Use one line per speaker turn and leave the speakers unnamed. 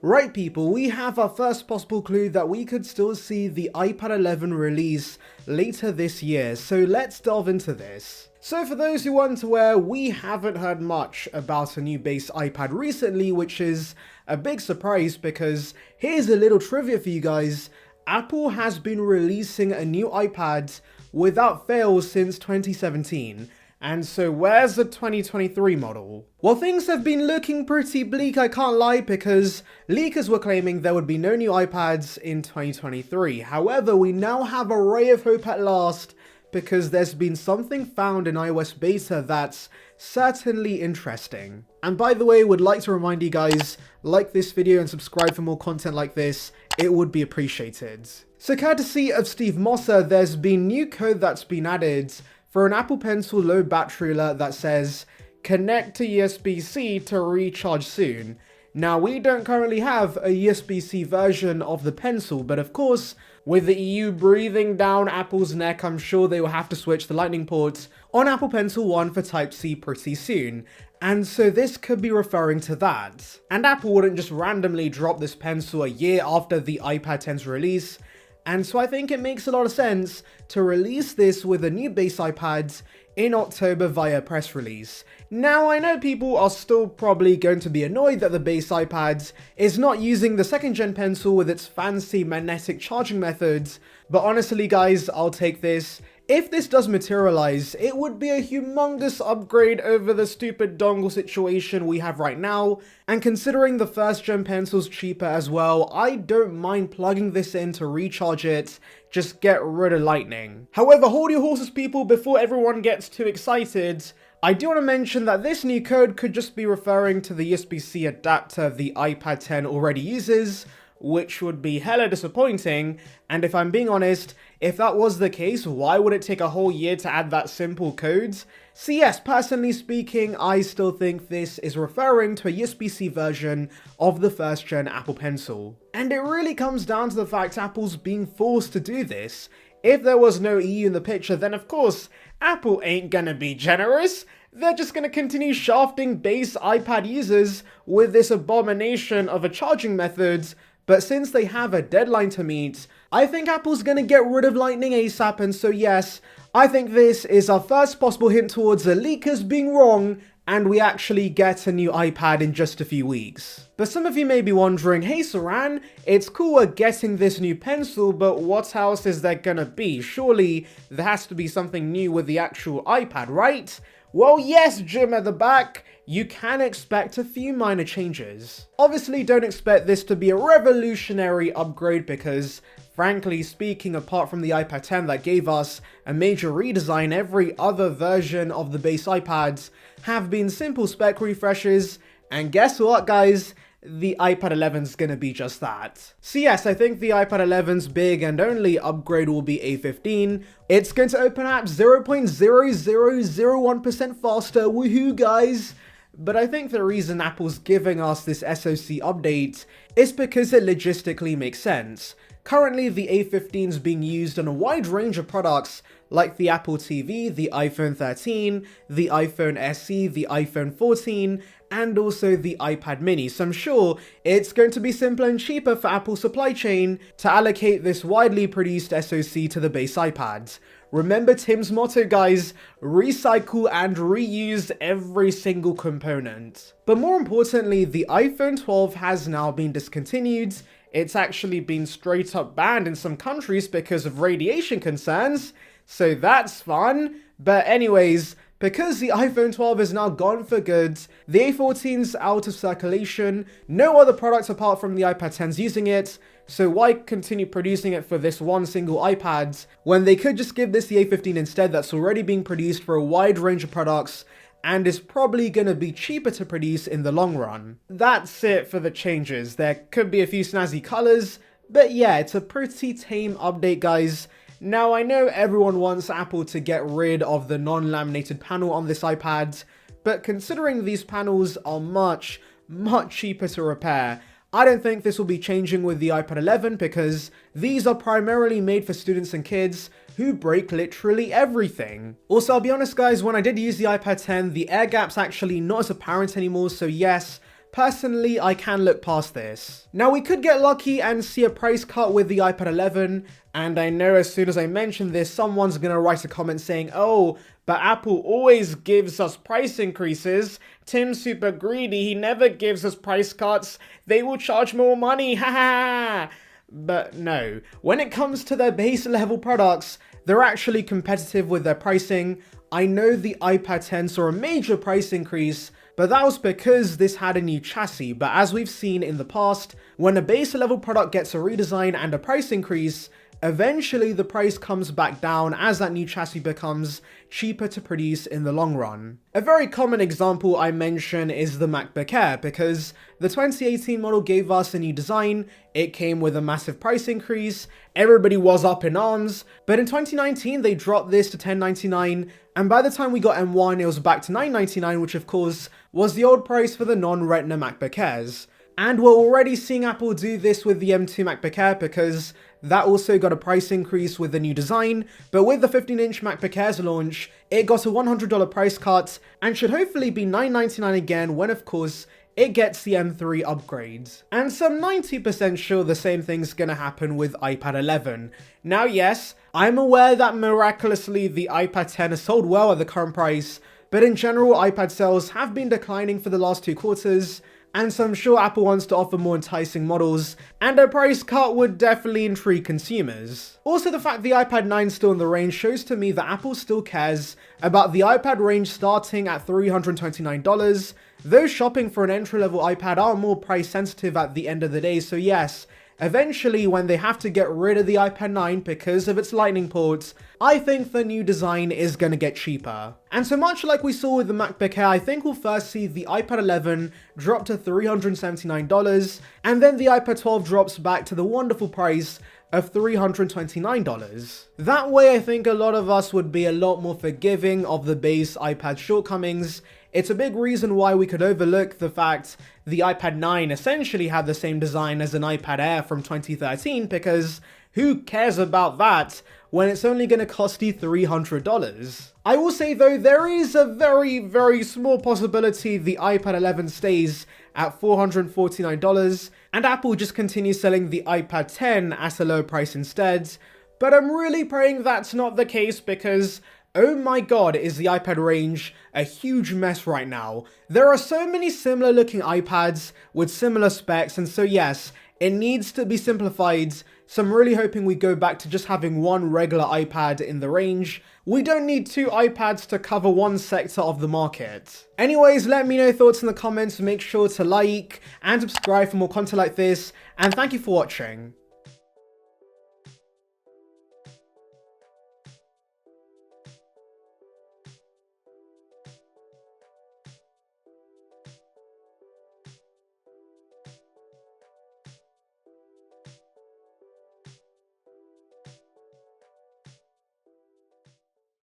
Right people, we have our first possible clue that we could still see the iPad 11 release later this year, so let's delve into this. So for those who aren't aware, we haven't heard much about a new base iPad recently, which is a big surprise because here's a little trivia for you guys. Apple has been releasing a new iPad without fail since 2017. And so where's the 2023 model? Well, things have been looking pretty bleak, I can't lie, because leakers were claiming there would be no new iPads in 2023. However, we now have a ray of hope at last because there's been something found in iOS beta that's certainly interesting. And by the way, would like to remind you guys, like this video and subscribe for more content like this, it would be appreciated. So courtesy of Steve Mosser, there's been new code that's been added for an Apple Pencil low battery alert that says, connect to USB-C to recharge soon. Now, we don't currently have a USB-C version of the Pencil, but of course, with the EU breathing down Apple's neck, I'm sure they will have to switch the lightning ports on Apple Pencil 1 for Type-C pretty soon. And so this could be referring to that. And Apple wouldn't just randomly drop this Pencil a year after the iPad 10's release. And so I think it makes a lot of sense to release this with a new base iPad in October via press release. Now, I know people are still probably going to be annoyed that the base iPad is not using the second gen Pencil with its fancy magnetic charging methods, but honestly guys, I'll take this. If this does materialize, it would be a humongous upgrade over the stupid dongle situation we have right now, and considering the first gen Pencil's cheaper as well, I don't mind plugging this in to recharge it, just get rid of lightning. However, hold your horses people before everyone gets too excited. I do want to mention that this new code could just be referring to the USB-C adapter the iPad 10 already uses, which would be hella disappointing, and if I'm being honest, if that was the case, why would it take a whole year to add that simple code? So yes, personally speaking, I still think this is referring to a USB-C version of the first gen Apple Pencil. And it really comes down to the fact Apple's being forced to do this. If there was no EU in the picture, then of course, Apple ain't gonna be generous. They're just gonna continue shafting base iPad users with this abomination of a charging method. But since they have a deadline to meet, I think Apple's gonna get rid of Lightning ASAP, and so yes, I think this is our first possible hint towards the leakers being wrong, and we actually get a new iPad in just a few weeks. But some of you may be wondering, hey Saran, it's cool we're getting this new Pencil, but what else is there gonna be? Surely there has to be something new with the actual iPad, right? Well, yes, Jim at the back, you can expect a few minor changes. Obviously, don't expect this to be a revolutionary upgrade because, frankly speaking, apart from the iPad 10 that gave us a major redesign, every other version of the base iPads have been simple spec refreshes, and guess what, guys? The iPad 11's gonna be just that. So yes, I think the iPad 11's big and only upgrade will be A15. It's going to open apps 0.0001% faster, woohoo guys! But I think the reason Apple's giving us this SoC update is because it logistically makes sense. Currently, the A15 is being used on a wide range of products like the Apple TV, the iPhone 13, the iPhone SE, the iPhone 14, and also the iPad mini, so I'm sure it's going to be simpler and cheaper for Apple's supply chain to allocate this widely produced SoC to the base iPad. Remember Tim's motto, guys, recycle and reuse every single component. But more importantly, the iPhone 12 has now been discontinued. It's actually been straight up banned in some countries because of radiation concerns, so that's fun. But anyways, because the iPhone 12 is now gone for good, the A14's out of circulation, no other products apart from the iPad 10's using it, so why continue producing it for this one single iPad when they could just give this the A15 instead that's already being produced for a wide range of products and is probably gonna be cheaper to produce in the long run. That's it for the changes. There could be a few snazzy colors, but yeah, it's a pretty tame update, guys. Now, I know everyone wants Apple to get rid of the non-laminated panel on this iPad, but considering these panels are much cheaper to repair, I don't think this will be changing with the iPad 11 because these are primarily made for students and kids who break literally everything. Also, I'll be honest guys, when I did use the iPad 10, the air gap's actually not as apparent anymore, so yes, personally, I can look past this. Now, we could get lucky and see a price cut with the iPad 11, and I know as soon as I mention this, someone's gonna write a comment saying, oh, but Apple always gives us price increases. Tim's super greedy, he never gives us price cuts. They will charge more money, haha. But no, when it comes to their base level products, they're actually competitive with their pricing. I know the iPad 10 saw a major price increase, but that was because this had a new chassis. But as we've seen in the past, when a base level product gets a redesign and a price increase, eventually the price comes back down as that new chassis becomes cheaper to produce in the long run. A very common example I mention is the MacBook Air, because the 2018 model gave us a new design, it came with a massive price increase, everybody was up in arms, but in 2019 they dropped this to $1099, and by the time we got M1 it was back to $999, which of course was the old price for the non-Retina MacBook Airs. And we're already seeing Apple do this with the M2 MacBook Air, because that also got a price increase with the new design, but with the 15-inch MacBook Air's launch, it got a $100 price cut and should hopefully be $999 again when, of course, it gets the M3 upgrades. And so I'm 90% sure the same thing's gonna happen with iPad 11. Now yes, I'm aware that miraculously the iPad 10 has sold well at the current price, but in general iPad sales have been declining for the last 2 quarters, and so I'm sure Apple wants to offer more enticing models, and a price cut would definitely intrigue consumers. Also, the fact the iPad 9 is still in the range shows to me that Apple still cares about the iPad range starting at $329. Those shopping for an entry-level iPad are more price sensitive at the end of the day, so yes, eventually when they have to get rid of the iPad 9 because of its lightning ports, I think the new design is going to get cheaper. And so much like we saw with the MacBook Air, I think we'll first see the iPad 11 drop to $379, and then the iPad 12 drops back to the wonderful price of $329. That way I think a lot of us would be a lot more forgiving of the base iPad shortcomings. It's a big reason why we could overlook the fact the iPad 9 essentially had the same design as an iPad Air from 2013, because who cares about that when it's only going to cost you $300? I will say though, there is a very small possibility the iPad 11 stays at $449 and Apple just continues selling the iPad 10 at a low price instead, but I'm really praying that's not the case, because oh my god, is the iPad range a huge mess right now. There are so many similar looking iPads with similar specs, and so yes, it needs to be simplified, so I'm really hoping we go back to just having one regular iPad in the range. We don't need 2 iPads to cover one sector of the market. Anyways, let me know your thoughts in the comments, make sure to like and subscribe for more content like this, and thank you for watching.